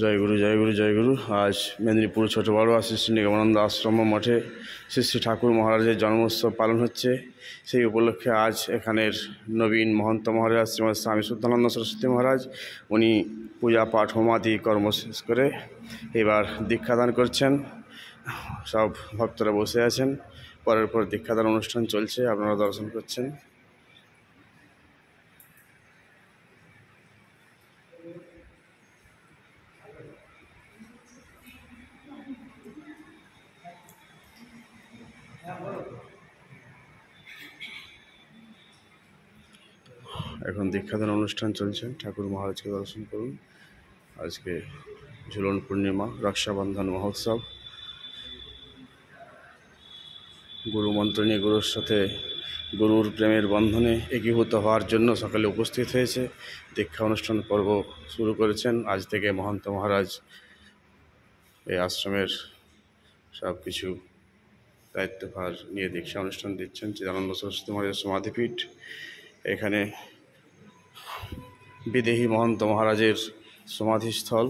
জয় গুরু জয় গুরু জয় গুরু। আজ মেদিনীপুর ছোট বড় শ্রী শ্রী নিগমানন্দ আশ্রম মঠে শ্রী শ্রী ঠাকুর মহারাজের জন্মোৎসব পালন হচ্ছে। সেই উপলক্ষে আজ এখানের নবীন মহন্ত মহারাজ শ্রীমৎ স্বামী শুদ্ধানন্দ সরস্বতী মহারাজ উনি পূজা পাঠ হোমাদি কর্ম শেষ করে এবার দীক্ষাদান করছেন। সব ভক্তরা বসে আছেন, পরের পর দীক্ষাদান অনুষ্ঠান চলছে, আপনারা দর্শন করছেন। এখন দীক্ষাদান অনুষ্ঠান চলছে, ঠাকুর মহারাজকে দর্শন করুন। আজকে ঝুলন পূর্ণিমা, রক্ষাবন্ধন মহোৎসব। গুরু মন্ত্র নিয়ে গুরুর সাথে গুরুর প্রেমের বন্ধনে একীভূত হওয়ার জন্য সকালে উপস্থিত হয়েছে। দীক্ষা অনুষ্ঠান পর্ব শুরু করেছেন। আজ থেকে মহন্ত মহারাজ এই আশ্রমের সব কিছু দায়িত্বভার নিয়ে দীক্ষা অনুষ্ঠান দিচ্ছেন। চিদানন্দ সরস্বতী মহারাজের সমাধিপীঠ, এখানে বিদেহী মহন্ত মহারাজের সমাধিস্থল।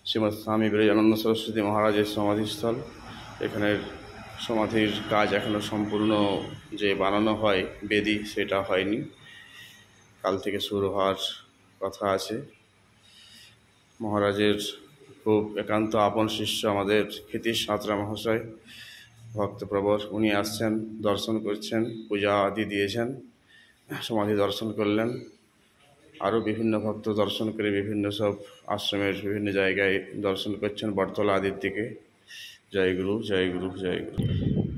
শ্রীমৎ স্বামী বিরজানন্দ সরস্বতী মহারাজের সমাধিস্থল। এখানের সমাধির কাজ এখনও সম্পূর্ণ যে বানানো হয় বেদি, সেটা হয়নি, কাল থেকে শুরু হওয়ার কথা আছে। মহারাজের খুব একান্ত আপন শিষ্য আমাদের ক্ষিতীশ সাঁতরা মহাশয়, ভক্তপ্রবর, উনি আসছেন, দর্শন করছেন, পূজা আদি দিয়েছেন, সমাধি দর্শন করলেন। আরও বিভিন্ন ভক্ত দর্শন করে বিভিন্ন সব আশ্রমের বিভিন্ন জায়গায় দর্শন করছেন, বটতলা আদির দিকে। জয় গুরু জয় গুরু জয় গুরু।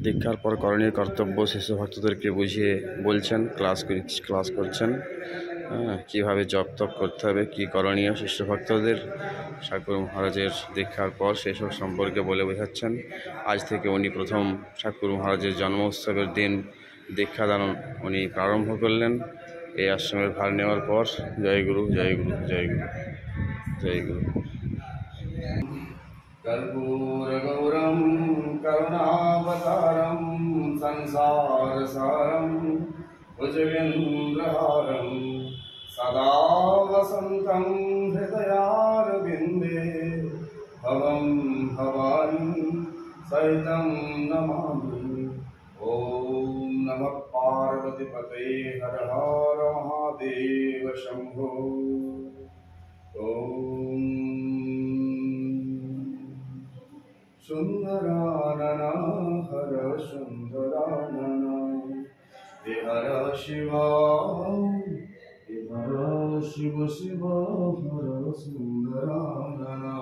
দীক্ষার পর করণীয় কর্তব্য শিশু ভক্তদেরকে বুঝিয়ে বলছেন, ক্লাস করছেন। কীভাবে জপ তপ করতে হবে, কী করণীয় শিষ্য ভক্তদের ঠাকুর মহারাজের দীক্ষার পর সেসব সম্পর্কে বলে বোঝাচ্ছেন। আজ থেকে উনি প্রথম ঠাকুর মহারাজের জন্ম উৎসবের দিন দীক্ষাদান উনি প্রারম্ভ করলেন এই আশ্রমের ভার নেওয়ার পর। জয় গুরু জয় গুরু জয় গুরু জয় গুরু। কর্পূরগৌরম করুণাবতারম সংসারসারম ভুজগেন্দ্রহারম সদা বসন্तं হৃদয়ারবিন্দে ভবং ভবানী সহিतं নমামি। ওম নমঃ পার্বতীপতয়ে হর হর মহাদেব শম্ভো। ওম সুন্দরাননা হর সুন্দরাননা হে হর শিব, হে হর শিব শিব হর সুন্দরাননা।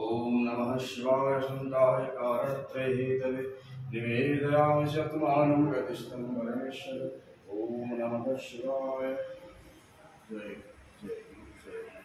ওম নমঃ শিবায় শান্তায় কারত্রয়ে হেতবে নিবেদয়ামি শতমাनं গতিষ্ঠং পরমেশ্বর। ওম নমঃ শিবায়। জয় জয় জয়।